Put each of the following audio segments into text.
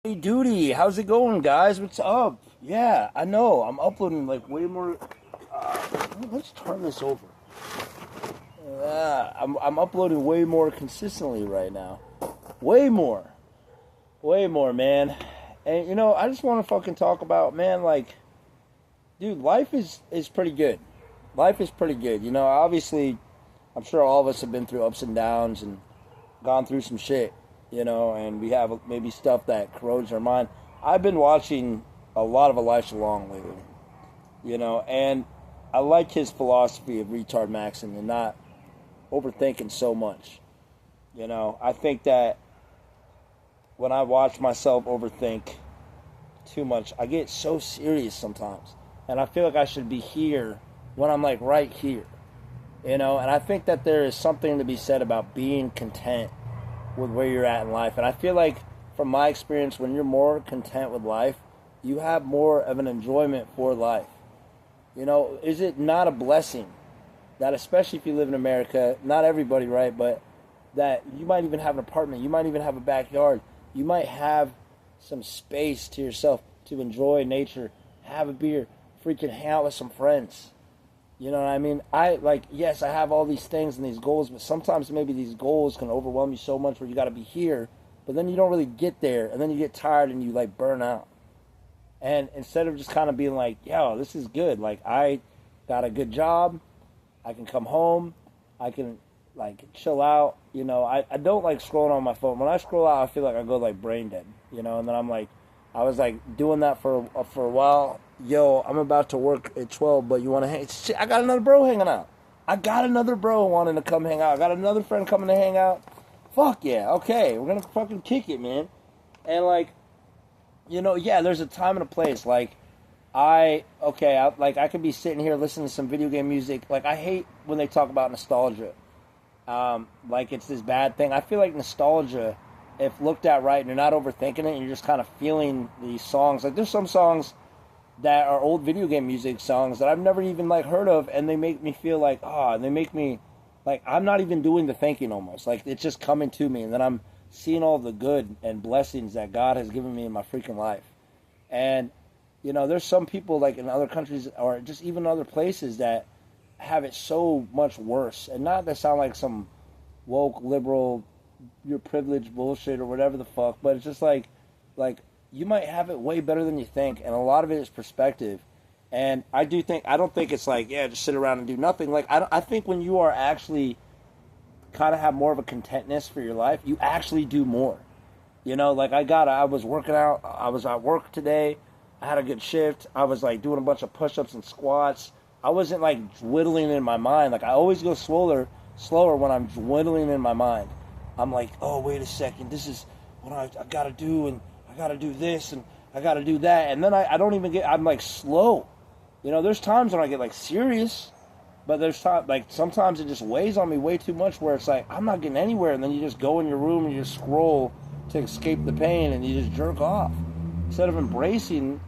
Hey Duty, how's it going, guys? What's up? Yeah, I know. I'm uploading like way more. Let's turn this over. I'm uploading way more consistently right now. Way more, way more, man. And I just want to fucking talk about, man. Like, dude, life is pretty good. Life is pretty good. Obviously, I'm sure all of us have been through ups and downs and gone through some shit. And we have maybe stuff that corrodes our mind. I've been watching a lot of Elijah Long lately, and I like his philosophy of retard maxing and not overthinking so much. I think that when I watch myself overthink too much, I get so serious sometimes, and I feel like I should be here when I'm like right here, and I think that there is something to be said about being content with where you're at in life. And I feel like, from my experience, when you're more content with life, you have more of an enjoyment for life. Is it not a blessing that, especially if you live in America, not everybody, right, but that you might even have an apartment, you might even have a backyard, you might have some space to yourself to enjoy nature, have a beer, freaking hang out with some friends. You know what I mean? Yes, I have all these things and these goals, but sometimes maybe these goals can overwhelm you so much where you got to be here, but then you don't really get there, and then you get tired and you like burn out. And instead of just kind of being like, yo, this is good, like I got a good job, I can come home, I can like chill out, I don't like scrolling on my phone. When I scroll out, I feel like I go like brain dead, and then I'm like, I was like doing that for a while. Yo, I'm about to work at 12, but you want to hang? Shit, I got another bro hanging out. I got another bro wanting to come hang out. I got another friend coming to hang out. Fuck yeah, okay, we're gonna fucking kick it, man. And like, yeah, there's a time and a place. Like, I could be sitting here listening to some video game music. Like, I hate when they talk about nostalgia. Like it's this bad thing. I feel like nostalgia, if looked at right and you're not overthinking it and you're just kind of feeling these songs. Like, there's some songs that are old video game music songs that I've never even like heard of, and they make me feel like, they make me like I'm not even doing the thinking almost. Like, it's just coming to me, and then I'm seeing all the good and blessings that God has given me in my freaking life. And there's some people like in other countries or just even other places that have it so much worse. And not to sound like some woke liberal, you're privileged bullshit or whatever the fuck, but it's just like you might have it way better than you think, and a lot of it is perspective. And I don't think it's like, yeah, just sit around and do nothing. Like, I think when you are actually kind of have more of a contentness for your life, you actually do more. Like I was working out, I was at work today, I had a good shift, I was like doing a bunch of push-ups and squats. I wasn't like dwindling in my mind. Like, I always go slower when I'm dwindling in my mind. I'm like, oh, wait a second, this is what I gotta do, and I gotta do this, and I gotta do that. And then I don't even I'm like slow. There's times when I get like serious, but there's time, like sometimes it just weighs on me way too much where it's like, I'm not getting anywhere. And then you just go in your room and you just scroll to escape the pain and you just jerk off. Instead of embracing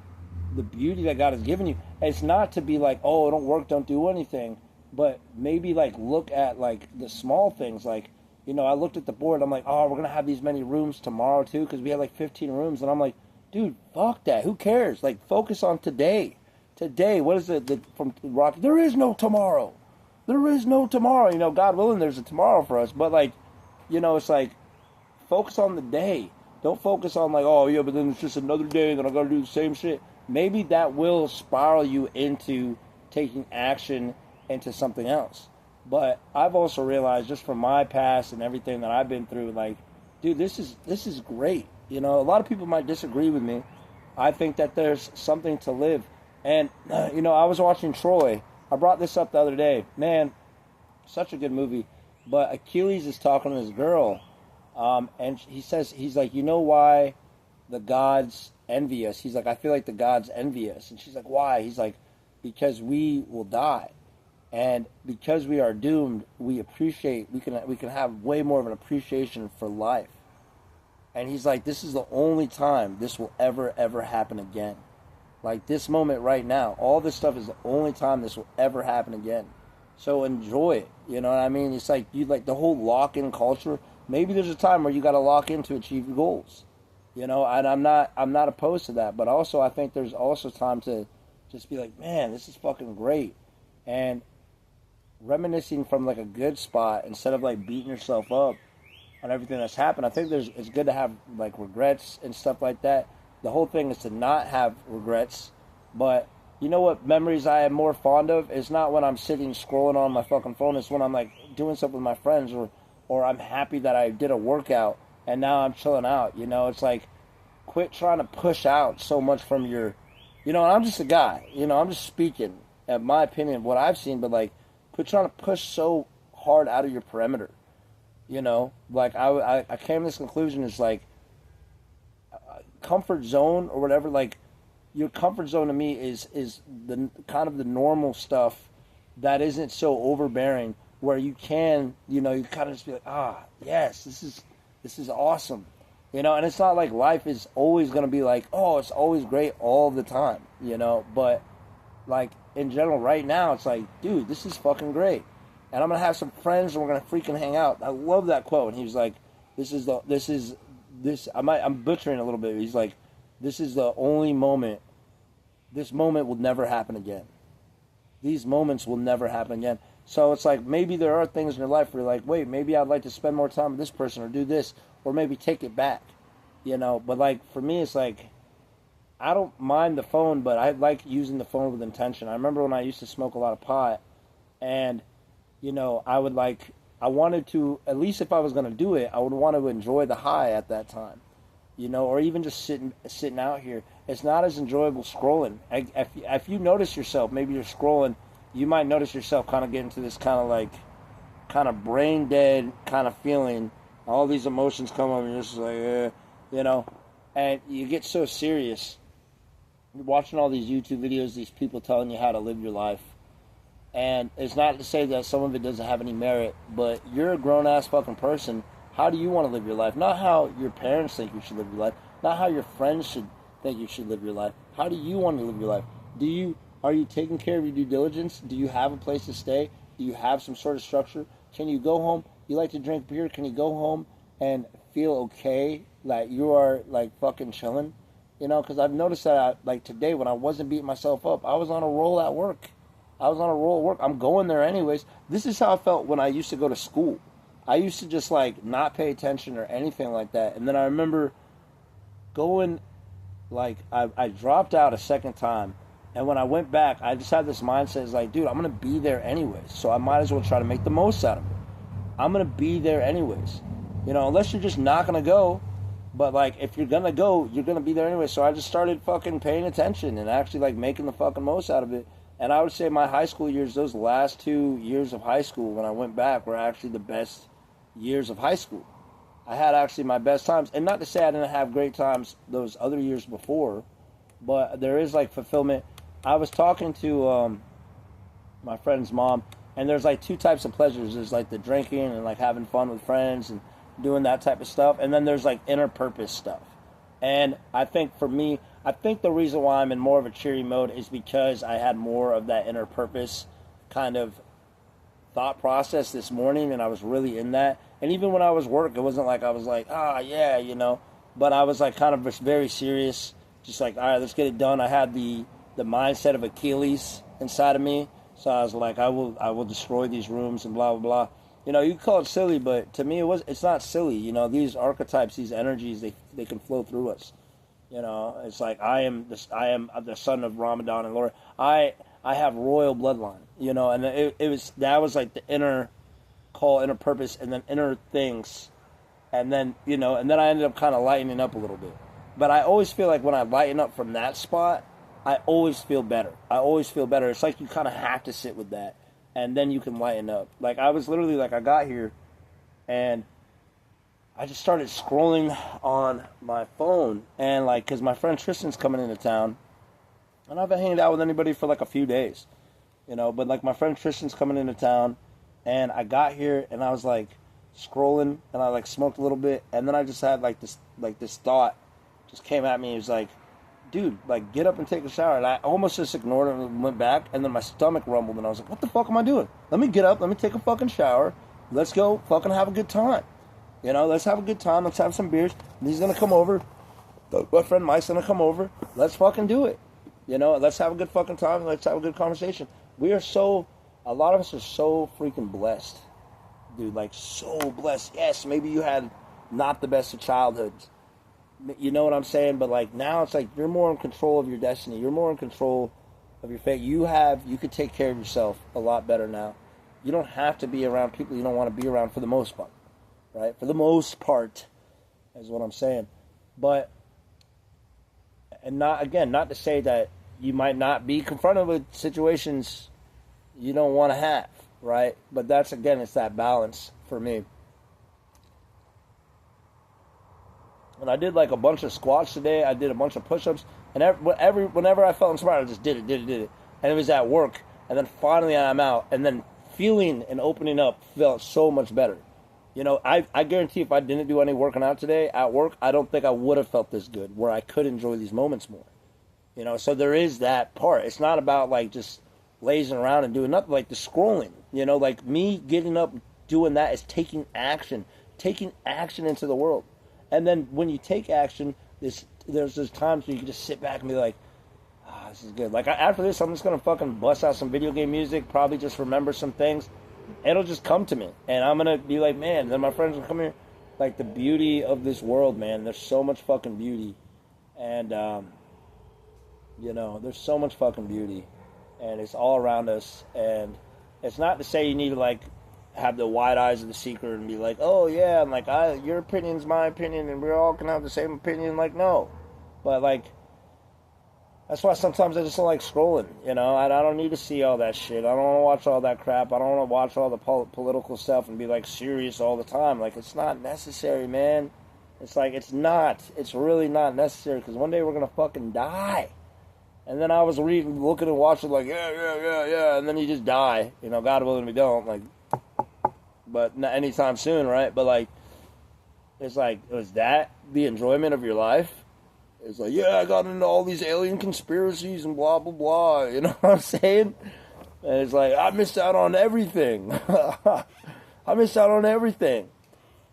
the beauty that God has given you. It's not to be like, oh, don't work, don't do anything, but maybe like look at like the small things. Like, I looked at the board, I'm like, oh, we're gonna have these many rooms tomorrow too, because we had like 15 rooms, and I'm like, dude, fuck that, who cares? Like, focus on today. What is it from Rock? There is no tomorrow. There is no tomorrow. God willing, there's a tomorrow for us, but like, it's like, focus on the day. Don't focus on like, oh yeah, but then it's just another day, then I gotta do the same shit. Maybe that will spiral you into taking action into something else. But I've also realized, just from my past and everything that I've been through, like, dude, this is great. A lot of people might disagree with me. I think that there's something to live. And I was watching Troy. I brought this up the other day. Man, such a good movie. But Achilles is talking to this girl, and he's like, you know why the gods envy us? He's like, I feel like the gods envy us. And she's like, why? He's like, because we will die, and because we are doomed, we can have way more of an appreciation for life. And he's like, this is the only time this will ever happen again. Like, this moment right now, all this stuff is the only time this will ever happen again. So enjoy it. You know what I mean? It's like, you like the whole lock-in culture. Maybe there's a time where you got to lock in to achieve your goals. You know, and I'm not opposed to that, but also I think there's also time to just be like, man, this is fucking great, and reminiscing from like a good spot instead of like beating yourself up on everything that's happened. I think it's good to have like regrets and stuff like that. The whole thing is to not have regrets, but you know what memories I am more fond of is not when I'm sitting scrolling on my fucking phone. It's when I'm like doing stuff with my friends, or I'm happy that I did a workout and now I'm chilling out. You know, it's like quit trying to push out so much from your, you know. And I'm just a guy. You know, I'm just speaking at my opinion, what I've seen, but like quit trying to push so hard out of your perimeter. You know, like I came to this conclusion is like comfort zone or whatever. Like your comfort zone to me is the kind of the normal stuff that isn't so overbearing, where you can, you know, you kind of just be like, ah, yes, this is awesome, you know. And it's not like life is always going to be like, oh, it's always great all the time, you know. But like in general, right now, it's like, dude, this is fucking great. And I'm gonna have some friends and we're gonna freaking hang out. I love that quote. And he was like, I'm butchering a little bit. He's like, this is the only moment. This moment will never happen again. These moments will never happen again. So it's like maybe there are things in your life where you're like, wait, maybe I'd like to spend more time with this person or do this, or maybe take it back, you know. But like for me, it's like I don't mind the phone, but I like using the phone with intention. I remember when I used to smoke a lot of pot, and you know, I wanted to, at least if I was going to do it, I would want to enjoy the high at that time, you know, or even just sitting out here. It's not as enjoyable scrolling. If you notice yourself, maybe you're scrolling, you might notice yourself kind of getting to this kind of brain dead kind of feeling. All these emotions come up and you're just like, you know, and you get so serious. You're watching all these YouTube videos, these people telling you how to live your life. And it's not to say that some of it doesn't have any merit, but you're a grown-ass fucking person. How do you want to live your life? Not how your parents think you should live your life. Not how your friends should think you should live your life. How do you want to live your life? Are you taking care of your due diligence? Do you have a place to stay? Do you have some sort of structure? Can you go home? You like to drink beer? Can you go home and feel okay that you are like fucking chilling? You know, because I've noticed that like today when I wasn't beating myself up, I was on a roll at work. I'm going there anyways. This is how I felt when I used to go to school. I used to just like not pay attention or anything like that. And then I remember going, like I dropped out a second time. And when I went back, I just had this mindset. It's like, dude, I'm going to be there anyways. So I might as well try to make the most out of it. I'm going to be there anyways. You know, unless you're just not going to go. But like, if you're going to go, you're going to be there anyway. So I just started fucking paying attention and actually like making the fucking most out of it. And I would say my high school years, those last 2 years of high school when I went back, were actually the best years of high school. I had actually my best times. And not to say I didn't have great times those other years before, but there is like fulfillment. I was talking to my friend's mom, and there's like two types of pleasures. There's like the drinking and like having fun with friends and doing that type of stuff. And then there's like inner purpose stuff. And I think for me, I think the reason why I'm in more of a cheery mode is because I had more of that inner purpose kind of thought process this morning, and I was really in that. And even when I was work, it wasn't like I was like, yeah, you know, but I was like kind of just very serious, just like, all right, let's get it done. I had the mindset of Achilles inside of me, so I was like, I will destroy these rooms and blah blah blah. You know, you call it silly, but to me it's not silly. You know, these archetypes, these energies, they can flow through us. You know, it's like I am the son of Ramadan and Laura. I have royal bloodline. You know, and that was like the inner call, inner purpose, and then inner things, and then you know, and then I ended up kind of lightening up a little bit. But I always feel like when I lighten up from that spot, I always feel better. It's like you kind of have to sit with that, and then you can lighten up. Like I was literally like I got here, and I just started scrolling on my phone, and like, cause my friend Tristan's coming into town, and I haven't hanged out with anybody for like a few days, you know. But like my friend Tristan's coming into town, and I got here, and I was like scrolling, and I like smoked a little bit, and then I just had like this thought just came at me. It was like, dude, like get up and take a shower, and I almost just ignored it and went back, and then my stomach rumbled, and I was like, what the fuck am I doing? Let me get up, let me take a fucking shower, let's go fucking have a good time. You know, let's have a good time. Let's have some beers. And he's going to come over. My friend Mike's gonna come over. Let's fucking do it. You know, let's have a good fucking time. Let's have a good conversation. A lot of us are so freaking blessed. Dude, like, so blessed. Yes, maybe you had not the best of childhoods. You know what I'm saying? But, like, now it's like you're more in control of your destiny. You're more in control of your fate. You could take care of yourself a lot better now. You don't have to be around people you don't want to be around for the most part. Right? For the most part, is what I'm saying. But, and not to say that you might not be confronted with situations you don't want to have, right? But that's, again, it's that balance for me. And I did like a bunch of squats today. I did a bunch of push-ups. And whenever I felt inspired, I just did it. And it was at work. And then finally I'm out. And then feeling and opening up felt so much better. You know, I guarantee if I didn't do any working out today at work, I don't think I would have felt this good, where I could enjoy these moments more. You know, so there is that part. It's not about, like, just lazing around and doing nothing, like the scrolling. You know, like, me getting up doing that is taking action into the world. And then when you take action, there's times where you can just sit back and be like, this is good. Like, after this, I'm just going to fucking bust out some video game music, probably just remember some things. It'll just come to me. And I'm going to be like, man, then my friends will come here. Like, the beauty of this world, man. There's so much fucking beauty. And, you know, there's so much fucking beauty. And it's all around us. And it's not to say you need to, like, have the wide eyes of the seeker and be like, oh, yeah, and, like, your opinion's my opinion, and we're all going to have the same opinion. Like, no. But, like, that's why sometimes I just don't like scrolling, you know? I don't need to see all that shit. I don't want to watch all that crap. I don't want to watch all the political stuff and be, like, serious all the time. Like, it's not necessary, man. It's like, it's not. It's really not necessary, because one day we're going to fucking die. And then I was looking and watching, like, yeah, and then you just die. You know, God willing we don't, like, but not anytime soon, right? But, like, it's like, was that the enjoyment of your life? It's like, yeah, I got into all these alien conspiracies and blah, blah, blah. You know what I'm saying? And it's like, I missed out on everything. I missed out on everything.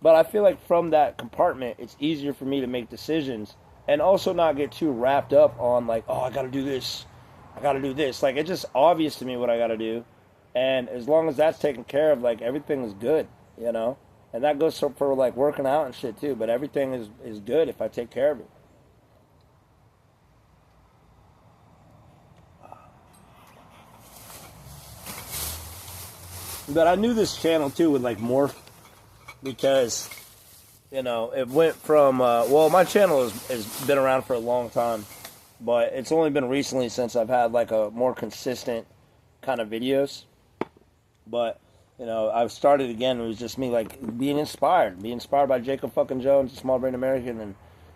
But I feel like from that compartment, it's easier for me to make decisions and also not get too wrapped up on, like, oh, I got to do this. I got to do this. Like, it's just obvious to me what I got to do. And as long as that's taken care of, like, everything is good, you know? And that goes for like, working out and shit, too. But everything is good if I take care of it. But I knew this channel, too, would, like, morph. Because, you know, it went from, my channel has been around for a long time. But it's only been recently since I've had, like, a more consistent kind of videos. But, you know, I've started again. It was just me, like, being inspired by Jacob fucking Jones, a Small Brain American, and,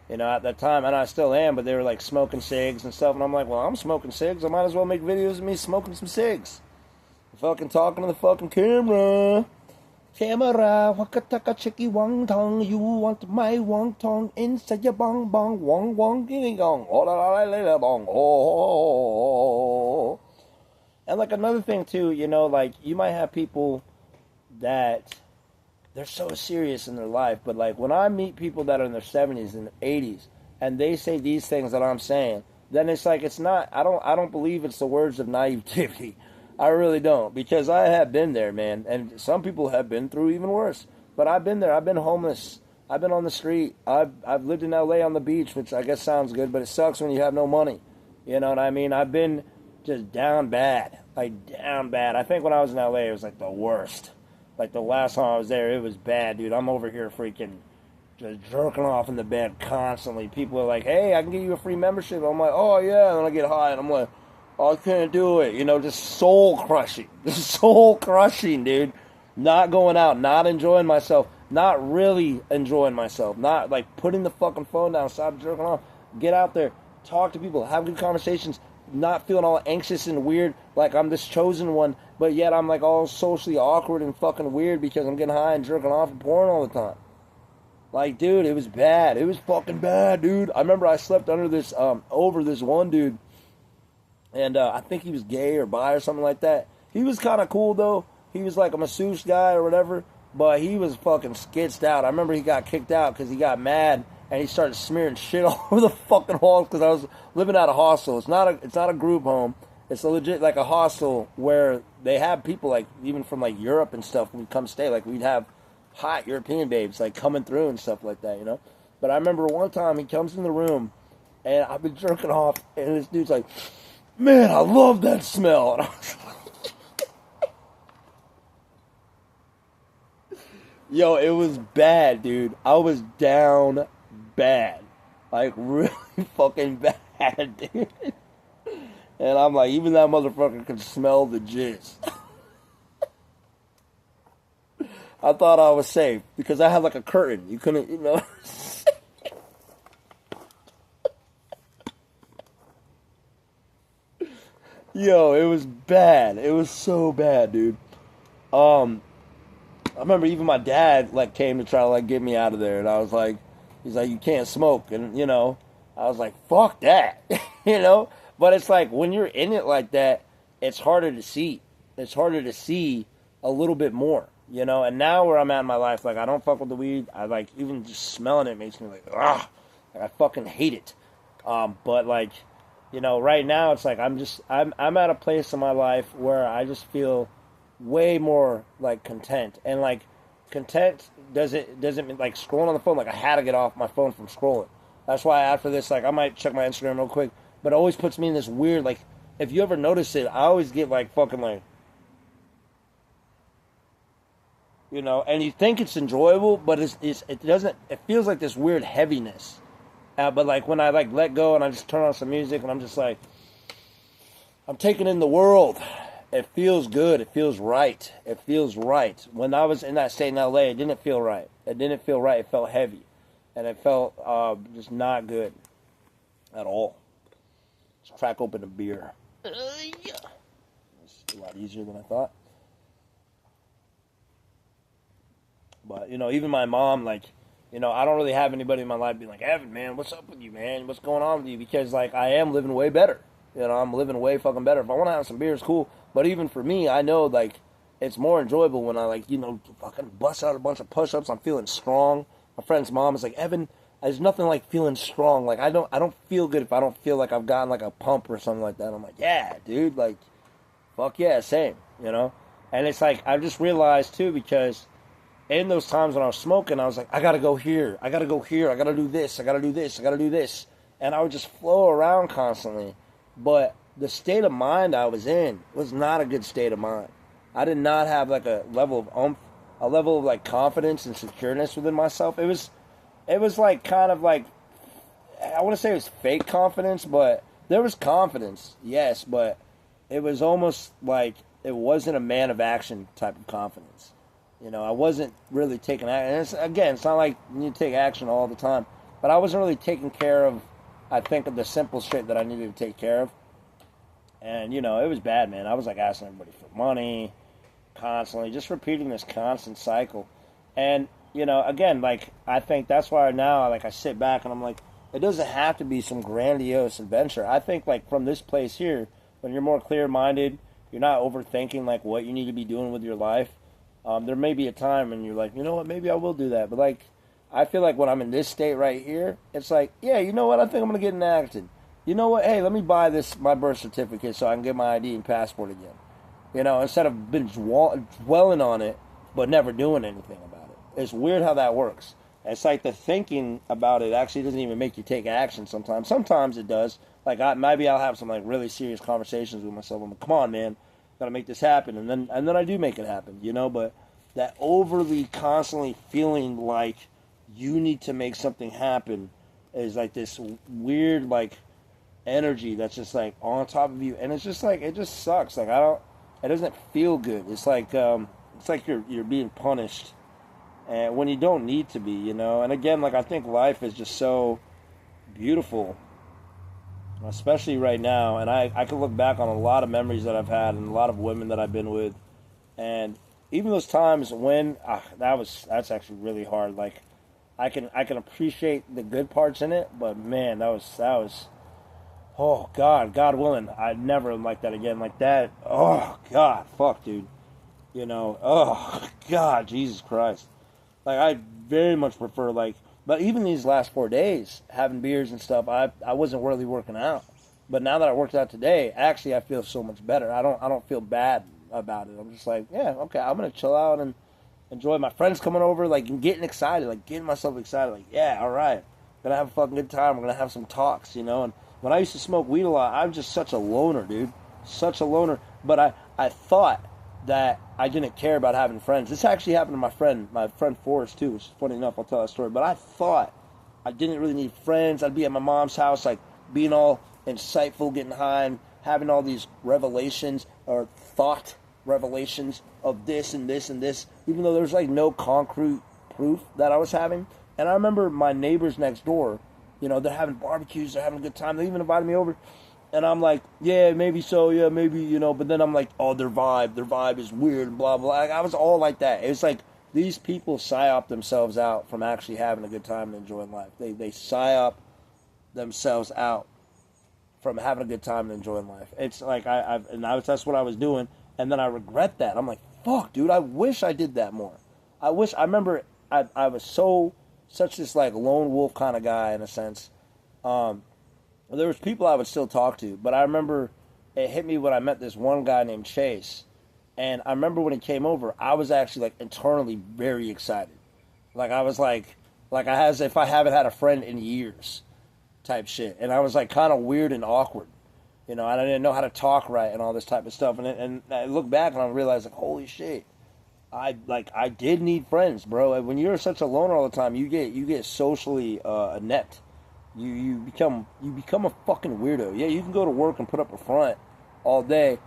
you know, at that time, and I still am, but they were, like, smoking cigs and stuff, and I'm like, well, I'm smoking cigs. I might as well make videos of me smoking some cigs. Fucking talking to the fucking camera. Wakataka chiki wong tong. You want my wong tong inside your bong bong. Wong wong ging gong. Oh la la la la bong. Oh. And like another thing too, you know, like you might have people that they're so serious in their life, but like when I meet people that are in their 70s and 80s and they say these things that I'm saying, then it's like it's not. I don't believe it's the words of naivety. I really don't, because I have been there, man, and some people have been through even worse. But I've been there. I've been homeless. I've been on the street. I've lived in L.A. on the beach, which I guess sounds good, but it sucks when you have no money. You know what I mean? I've been just down bad, like down bad. I think when I was in L.A., it was like the worst. Like the last time I was there, it was bad, dude. I'm over here freaking just jerking off in the bed constantly. People are like, hey, I can give you a free membership. I'm like, oh, yeah, and then I get high, and I'm like, oh, I can't do it. You know, just soul crushing. Just soul crushing, dude. Not going out, not enjoying myself, not really enjoying myself, not like putting the fucking phone down, stop jerking off, get out there, talk to people, have good conversations, not feeling all anxious and weird like I'm this chosen one, but yet I'm like all socially awkward and fucking weird because I'm getting high and jerking off and porn all the time. Like, dude, it was bad. It was fucking bad, dude. I remember I slept under this, over this one dude. And I think he was gay or bi or something like that. He was kind of cool, though. He was like a masseuse guy or whatever. But he was fucking skitsed out. I remember he got kicked out because he got mad and he started smearing shit all over the fucking halls because I was living at a hostel. It's not a group home. It's a legit like a hostel where they have people like even from like Europe and stuff would come stay. Like we'd have hot European babes like coming through and stuff like that, you know. But I remember one time he comes in the room and I've been jerking off and this dude's like, "Man, I love that smell." And I was like, yo, it was bad, dude. I was down bad. Like really fucking bad, dude. And I'm like, even that motherfucker could smell the jizz. I thought I was safe because I had like a curtain. You couldn't, you know. Yo, it was bad. It was so bad, dude. I remember even my dad like came to try to like get me out of there, and I was like, he's like, you can't smoke, and you know, I was like, fuck that, you know. But it's like when you're in it like that, it's harder to see. It's harder to see a little bit more, you know. And now where I'm at in my life, like I don't fuck with the weed. I like even just smelling it makes me like, ah, like, I fucking hate it. But like, you know, right now it's like I'm at a place in my life where I just feel way more like content, and like content doesn't mean like scrolling on the phone. Like I had to get off my phone from scrolling. That's why after this, like I might check my Instagram real quick. But it always puts me in this weird, like, if you ever notice it, I always get, like, fucking, like, you know, and you think it's enjoyable, but it doesn't, it feels like this weird heaviness. But, like, when I, like, let go and I just turn on some music and I'm just, like, I'm taking in the world. It feels good. It feels right. It feels right. When I was in that state in L.A., it didn't feel right. It didn't feel right. It felt heavy. And it felt just not good at all. Let's crack open a beer. Yeah. It's a lot easier than I thought. But, you know, even my mom, like, you know, I don't really have anybody in my life being like, Evan, man, what's up with you, man? What's going on with you? Because, like, I am living way better. You know, I'm living way fucking better. If I want to have some beers, cool. But even for me, I know, like, it's more enjoyable when I, like, you know, fucking bust out a bunch of push-ups. I'm feeling strong. My friend's mom is like, Evan, there's nothing like feeling strong. Like I don't feel good if I don't feel like I've gotten like a pump or something like that. I'm like, yeah, dude, like, fuck yeah, same, you know. And it's like I just realized too because in those times when I was smoking, I was like, I gotta go here, I gotta go here, I gotta do this, I gotta do this, I gotta do this, and I would just flow around constantly. But the state of mind I was in was not a good state of mind. I did not have like a level of a level of like confidence and secureness within myself. It was like kind of like, I want to say it was fake confidence, but there was confidence, yes, but it was almost like it wasn't a man of action type of confidence. You know, I wasn't really taking action. And it's not like you need to take action all the time, but I wasn't really taking care of, I think, of the simple shit that I needed to take care of. And, you know, it was bad, man. I was like asking everybody for money constantly, just repeating this constant cycle. And, you know, again, like, I think that's why now, like, I sit back and I'm like, it doesn't have to be some grandiose adventure. I think, like, from this place here, when you're more clear-minded, you're not overthinking, like, what you need to be doing with your life. There may be a time when you're like, you know what, maybe I will do that. But, like, I feel like when I'm in this state right here, it's like, yeah, you know what, I think I'm going to get enacted. You know what, hey, let me buy my birth certificate so I can get my ID and passport again. You know, instead of been dwelling on it, but never doing anything about it. It's weird how that works. It's like the thinking about it actually doesn't even make you take action sometimes. Sometimes it does. Like maybe I'll have some like really serious conversations with myself. I'm like, come on, man, gotta make this happen, and then I do make it happen, you know. But that overly constantly feeling like you need to make something happen is like this weird like energy that's just like on top of you, and it's just like it just sucks. Like it doesn't feel good. It's like you're being punished. And when you don't need to be, you know. And again, like I think life is just so beautiful, especially right now. And I can look back on a lot of memories that I've had and a lot of women that I've been with. And even those times when that's actually really hard. Like I can appreciate the good parts in it, but man, that was oh God willing, I'd never like that again. Like that, oh God, fuck, dude. You know, oh God, Jesus Christ. Like, I very much prefer, like, But even these last 4 days, having beers and stuff, I wasn't really working out. But now that I worked out today, actually I feel so much better. I don't feel bad about it. I'm just like, yeah, okay, I'm gonna chill out and enjoy my friends coming over, like getting excited, like getting myself excited, like, yeah, all right, gonna have a fucking good time. We're gonna have some talks, you know. And when I used to smoke weed a lot, I was just such a loner, dude, such a loner. But I thought that I didn't care about having friends. This actually happened to my friend Forrest too, which is funny enough. I'll tell that story. But I thought I didn't really need friends. I'd be at my mom's house, like being all insightful, getting high, and having all these revelations or thought revelations of this and this and this, even though there's like no concrete proof that I was having. And I remember my neighbors next door, you know, they're having barbecues, they're having a good time. They even invited me over. And I'm like, yeah, maybe so, yeah, maybe, you know. But then I'm like, oh, their vibe is weird, blah, blah. Like, I was all like that. It was like these people psyop themselves out from actually having a good time and enjoying life. They psyop themselves out from having a good time and enjoying life. It's like that's what I was doing, and then I regret that. I'm like, fuck, dude, I wish I did that more. I remember I was such this like lone wolf kind of guy in a sense. There was people I would still talk to, but I remember it hit me when I met this one guy named Chase, and I remember when he came over, I was actually like internally very excited. Like I was like as if I haven't had a friend in years type shit. And I was like kind of weird and awkward, you know, and I didn't know how to talk right and all this type of stuff. And I look back and I realized like, holy shit, I did need friends, bro. And when you're such a loner all the time, you get socially inept. You become a fucking weirdo. Yeah, you can go to work and put up a front all day,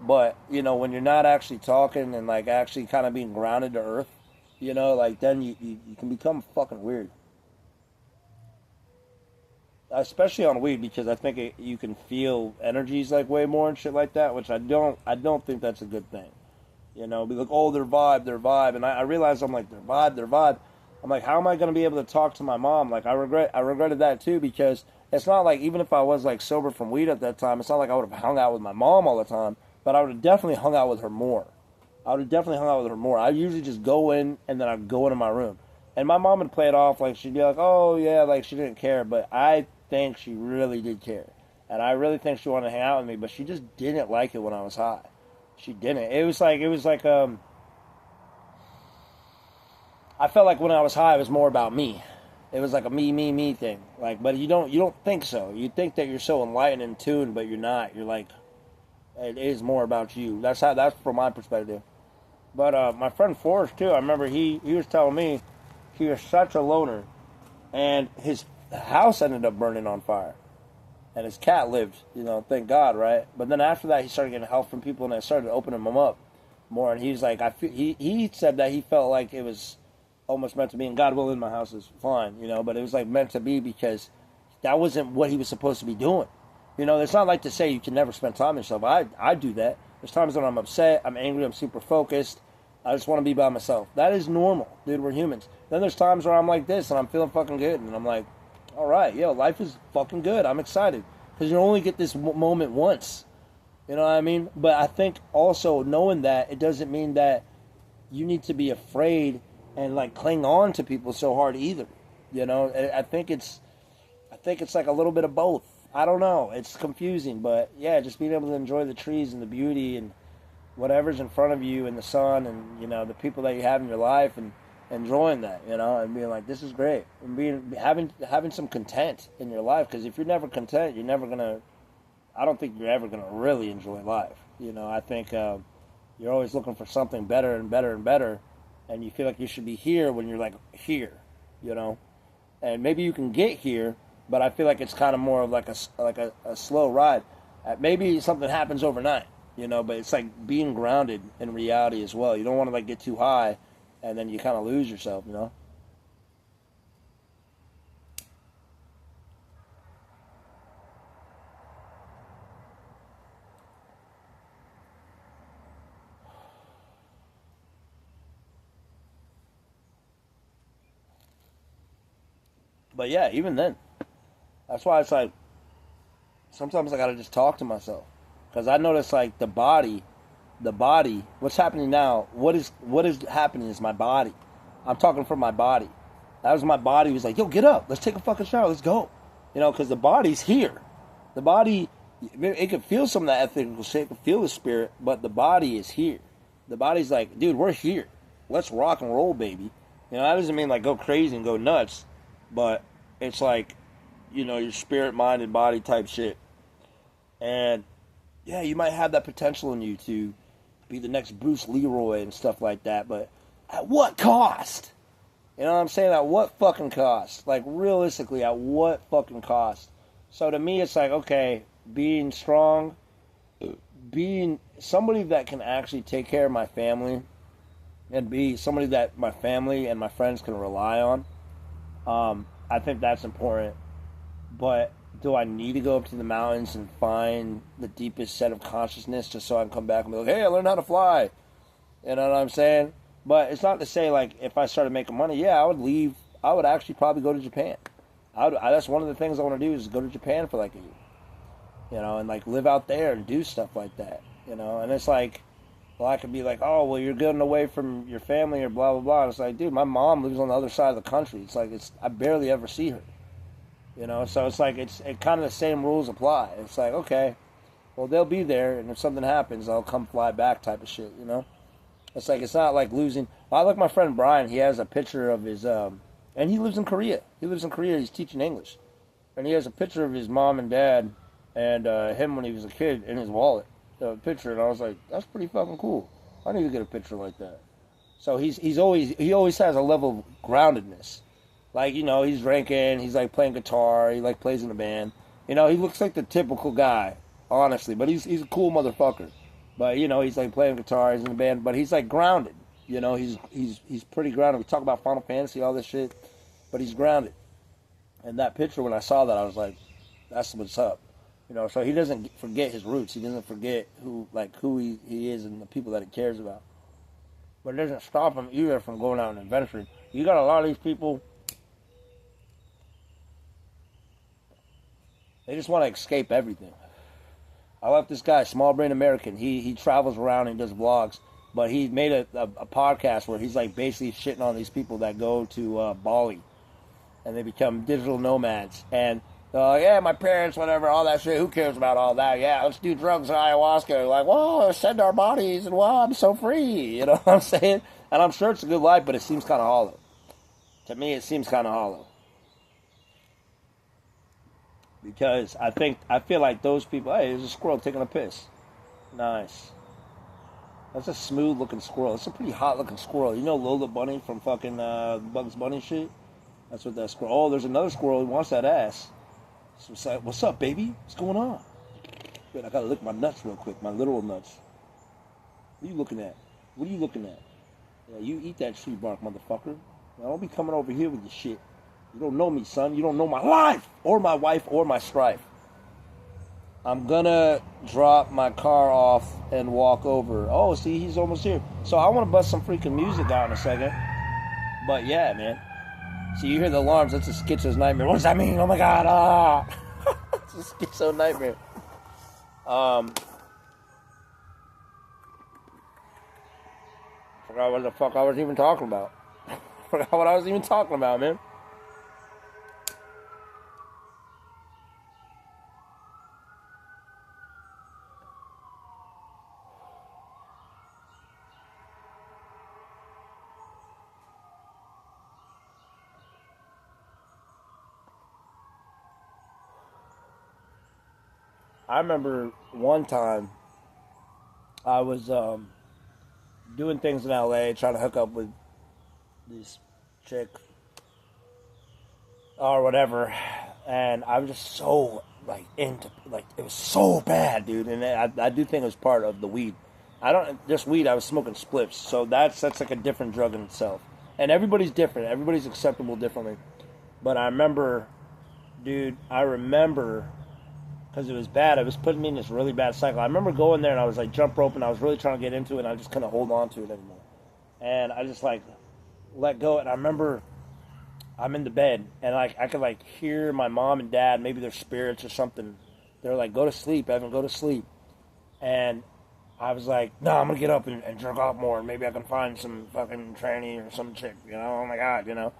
but you know when you're not actually talking and like actually kind of being grounded to earth, you know, like then you can become fucking weird. Especially on weed, because I think you can feel energies like way more and shit like that, which I don't think that's a good thing. You know, be like, oh, their vibe, and I realize I'm like their vibe. I'm like, how am I going to be able to talk to my mom? Like, I regretted that too, because it's not like, even if I was like sober from weed at that time, it's not like I would have hung out with my mom all the time, but I would have definitely hung out with her more. I usually just go in and then I'd go into my room. And my mom would play it off like she'd be like, oh yeah, like she didn't care, but I think she really did care. And I really think she wanted to hang out with me, but she just didn't like it when I was high. She didn't. It was like I felt like when I was high, it was more about me. It was like a me thing. Like, but you don't think so. You think that you're so enlightened and tuned, but you're not. You're like, it is more about you. That's from my perspective. But my friend Forrest too, I remember he was telling me he was such a loner, and his house ended up burning on fire, and his cat lived. You know, thank God, right? But then after that, he started getting help from people, and I started opening him up more. And he's like, he said that he felt like it was almost meant to be, and God willing, my house is fine, you know, but it was like meant to be, because that wasn't what he was supposed to be doing. You know, it's not like to say you can never spend time with yourself. I do that. There's times when I'm upset, I'm angry, I'm super focused. I just want to be by myself. That is normal, dude. We're humans. Then there's times where I'm like this and I'm feeling fucking good, and I'm like, all right, yo, life is fucking good. I'm excited, because you only get this moment once. You know what I mean? But I think also knowing that, it doesn't mean that you need to be afraid and like cling on to people so hard either. You know, I think it's like a little bit of both. I don't know. It's confusing, but yeah, just being able to enjoy the trees and the beauty and whatever's in front of you and the sun and, you know, the people that you have in your life, and enjoying that, you know, and being like, this is great, and having some content in your life, because if you're never content, I don't think you're ever gonna really enjoy life. You know, I think you're always looking for something better and better and better, and you feel like you should be here when you're like here, you know, and maybe you can get here, but I feel like it's kind of more of like a slow ride. Maybe something happens overnight, you know, but it's like being grounded in reality as well. You don't want to like get too high, and then you kind of lose yourself, you know. But yeah, even then, that's why it's like sometimes I gotta just talk to myself, because I notice like what's happening now, what is happening is my body. I'm talking from my body. That was my body was like, yo, get up. Let's take a fucking shower. Let's go. You know, because the body's here. The body, it can feel some of that ethical shit. It can feel the spirit, but the body is here. The body's like, dude, we're here. Let's rock and roll, baby. You know, that doesn't mean like go crazy and go nuts, but it's like, you know, your spirit, mind, and body type shit. And yeah, you might have that potential in you to be the next Bruce Leroy and stuff like that, but at what cost? You know what I'm saying? At what fucking cost? Like, realistically, at what fucking cost? So to me, it's like, okay, being strong, being somebody that can actually take care of my family, and be somebody that my family and my friends can rely on, I think that's important. But do I need to go up to the mountains and find the deepest set of consciousness just so I can come back and be like, hey, I learned how to fly? You know what I'm saying? But it's not to say, like, if I started making money, yeah, I would leave. I would actually probably go to Japan. That's one of the things I want to do is go to Japan for like a year. You know, and like live out there and do stuff like that. You know, and it's like, well, I could be like, oh, well, you're getting away from your family or blah, blah, blah. And it's like, dude, my mom lives on the other side of the country. It's like, I barely ever see her. You know, so it's like, it kind of the same rules apply. It's like, okay, well, they'll be there, and if something happens, I'll come fly back type of shit, you know? It's like, it's not like losing. Well, I like my friend Brian, he has a picture of his, and he lives in Korea. He's teaching English. And he has a picture of his mom and dad and him when he was a kid in his wallet. A picture, and I was like, that's pretty fucking cool. I need to get a picture like that. So he always has a level of groundedness. Like, you know, he's drinking, he's like playing guitar, he like plays in a band. You know, he looks like the typical guy, honestly, but he's a cool motherfucker. But, you know, he's like playing guitar, he's in a band, but he's like grounded. You know, he's pretty grounded. We talk about Final Fantasy, all this shit, but he's grounded. And that picture, when I saw that, I was like, that's what's up. You know, so he doesn't forget his roots. He doesn't forget who he is and the people that he cares about. But it doesn't stop him either from going out and adventuring. You got a lot of these people, they just want to escape everything. I love this guy, Small Brain American. He travels around and does vlogs, but he made a podcast where he's like basically shitting on these people that go to Bali and they become digital nomads. And yeah, my parents, whatever, all that shit. Who cares about all that? Yeah, let's do drugs and ayahuasca. Like, whoa, send our bodies, and wow, I'm so free. You know what I'm saying? And I'm sure it's a good life, but it seems kind of hollow. To me, it seems kind of hollow. Because I feel like those people, hey, there's a squirrel taking a piss. Nice. That's a smooth looking squirrel. It's a pretty hot looking squirrel. You know Lola Bunny from fucking Bugs Bunny shit? That's what that squirrel. Oh, there's another squirrel who wants that ass. So, what's up, baby? What's going on? Wait, I gotta lick my nuts real quick, my literal nuts. What are you looking at? What are you looking at? Yeah, you eat that tree bark, motherfucker. Now, don't be coming over here with your shit. You don't know me, son. You don't know my life, or my wife, or my strife. I'm gonna drop my car off and walk over. Oh, see, he's almost here. So I want to bust some freaking music out in a second. But yeah, man. So you hear the alarms, that's a schizo's nightmare. What does that mean? Oh my god, it's a schizo nightmare. Forgot what the fuck I was even talking about. Forgot what I was even talking about, man. I remember one time I was doing things in LA, trying to hook up with this chick or whatever, and I was just so like into, like, it was so bad, dude. And I do think it was part of the weed. I was smoking spliffs, so that's like a different drug in itself. And everybody's different. Everybody's acceptable differently. But I remember, dude, because it was bad. It was putting me in this really bad cycle. I remember going there and I was like jump roping. I was really trying to get into it and I just couldn't hold on to it anymore. And I just like let go. And I remember I'm in the bed and like I could like hear my mom and dad, maybe their spirits or something. They're like, go to sleep, Evan, go to sleep. And I was like, no, I'm going to get up and jerk off more. And maybe I can find some fucking tranny or some chick, you know? Oh my God, you know?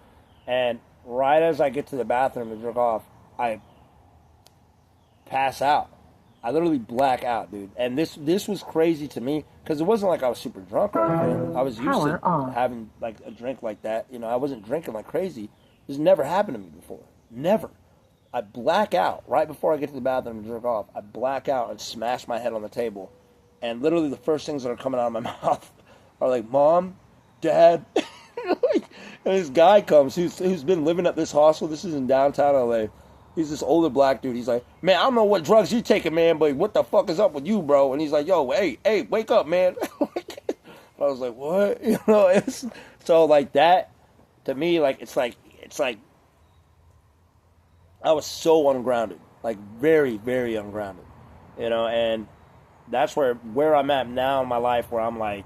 And right as I get to the bathroom to jerk off, I pass out. I literally black out, dude. And this was crazy to me because it wasn't like I was super drunk or anything. I was used to having like a drink like that. You know, I wasn't drinking like crazy. This never happened to me before. Never. I black out right before I get to the bathroom and jerk off. I black out and smash my head on the table. And literally the first things that are coming out of my mouth are like, Mom, Dad. And this guy comes who's been living at this hostel. This is in downtown LA. He's this older black dude. He's like, man, I don't know what drugs you taking, man, but what the fuck is up with you, bro? And he's like, yo, hey, wake up, man. I was like, what? You know, it's so like that to me, like it's like I was so ungrounded, like very, very ungrounded, you know, and that's where I'm at now in my life, where I'm like,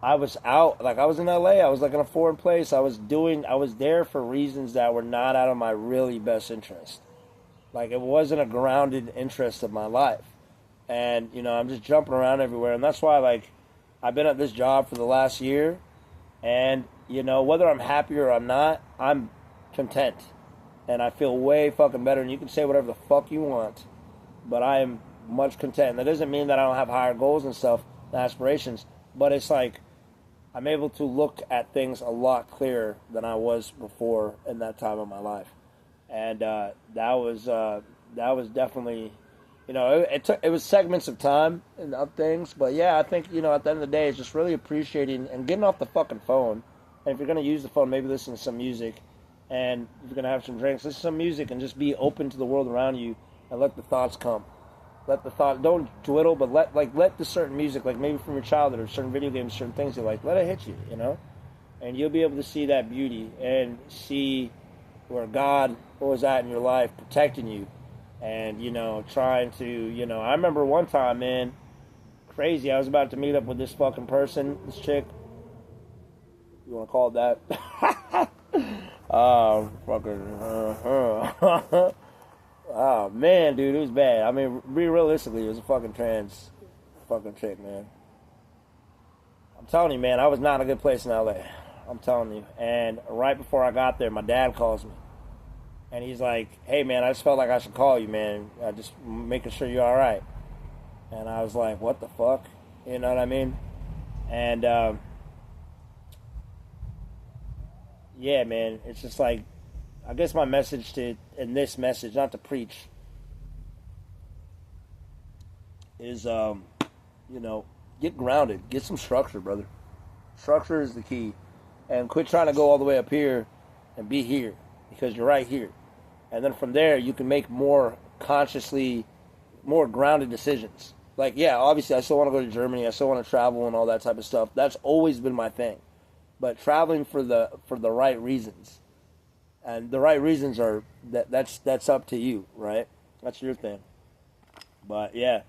I was out, like I was in LA, I was like in a foreign place, I was there for reasons that were not out of my really best interest. Like it wasn't a grounded interest of my life. And, you know, I'm just jumping around everywhere. And that's why, like, I've been at this job for the last year. And, you know, whether I'm happy or I'm not, I'm content. And I feel way fucking better. And you can say whatever the fuck you want, but I am much content. And that doesn't mean that I don't have higher goals and stuff, and aspirations. But it's like, I'm able to look at things a lot clearer than I was before in that time of my life. And that was definitely, you know, it was segments of time and of things, but yeah, I think, you know, at the end of the day, it's just really appreciating and getting off the fucking phone. And if you're gonna use the phone, maybe listen to some music, and if you're gonna have some drinks, listen to some music, and just be open to the world around you, and let the thoughts come. Don't dwindle, but let the certain music, like maybe from your childhood or certain video games, certain things you like, let it hit you, you know, and you'll be able to see that beauty and see where God was at in your life, protecting you, and, you know, trying to, you know, I remember one time, man, crazy, I was about to meet up with this fucking person, this chick, you want to call it that? Oh, fucking, oh, man, dude, it was bad. I mean, realistically, it was a fucking trans fucking chick, man. I'm telling you, man, I was not in a good place in LA. I'm telling you. And right before I got there, my dad calls me. And he's like, hey, man, I just felt like I should call you, man. Just making sure you're all right. And I was like, what the fuck? You know what I mean? And, yeah, man, it's just like, I guess my message in this message, not to preach, is, you know, get grounded. Get some structure, brother. Structure is the key. And quit trying to go all the way up here and be here, because you're right here. And then from there, you can make more consciously, more grounded decisions. Like, yeah, obviously, I still want to go to Germany. I still want to travel and all that type of stuff. That's always been my thing. But traveling for the right reasons. And the right reasons are, that's up to you, right? That's your thing. But, yeah.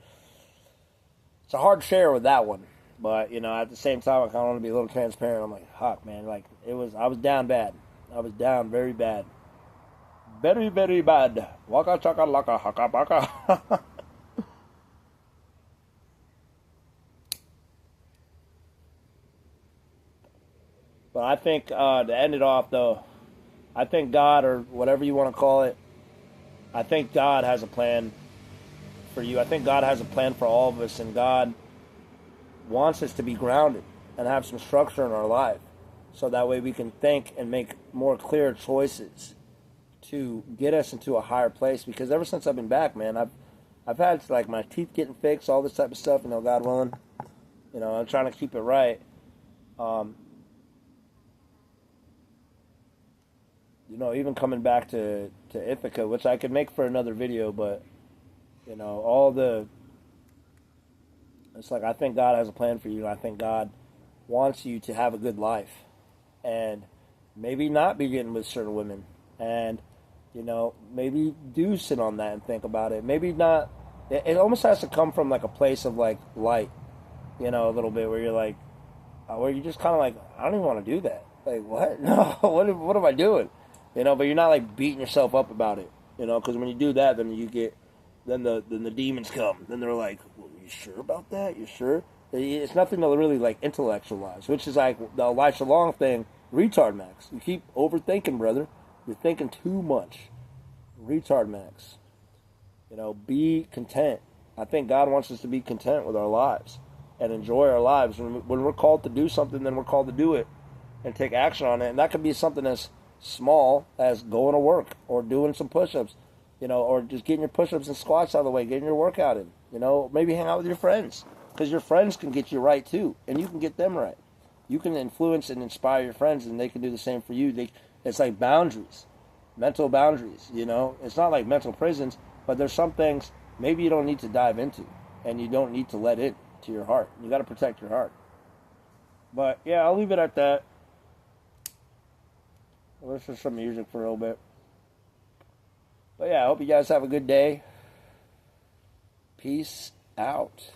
It's a hard share with that one. But, you know, at the same time, I kind of want to be a little transparent. I'm like, fuck, man. Like, I was down bad. I was down very bad. Very, very bad. Waka chaka laka haka baka. But I think, to end it off, though, I think God, or whatever you want to call it, I think God has a plan for you. I think God has a plan for all of us, and God wants us to be grounded and have some structure in our life, so that way we can think and make more clear choices to get us into a higher place. Because ever since I've been back, man, I've had like my teeth getting fixed, all this type of stuff, you know, God willing. You know, I'm trying to keep it right. You know, even coming back to Ithaca, which I could make for another video, but, you know, it's like, I think God has a plan for you. I think God wants you to have a good life, and maybe not be getting with certain women, and, you know, maybe do sit on that and think about it. Maybe not. It almost has to come from like a place of like light, you know, a little bit, where you're like, where you're just kind of like, I don't even want to do that. Like, what? No, what am I doing? You know, but you're not like beating yourself up about it, you know, because when you do that, then the demons come. Then they're like, well, you sure about that? You sure? It's nothing to really like intellectualize, which is like the Elisha Long thing. Retard Max. You keep overthinking, brother. You're thinking too much. Retard Max. You know, be content. I think God wants us to be content with our lives and enjoy our lives. When we're called to do something, then we're called to do it and take action on it. And that could be something as small as going to work or doing some push-ups, you know, or just getting your push-ups and squats out of the way, getting your workout in, you know, maybe hang out with your friends, because your friends can get you right too, and you can get them right. You can influence and inspire your friends, and they can do the same for you. It's like boundaries, mental boundaries, you know. It's not like mental prisons, but there's some things maybe you don't need to dive into, and you don't need to let in to your heart. You got to protect your heart. But yeah, I'll leave it at that. I'll listen to some music for a little bit. But yeah, I hope you guys have a good day. Peace out.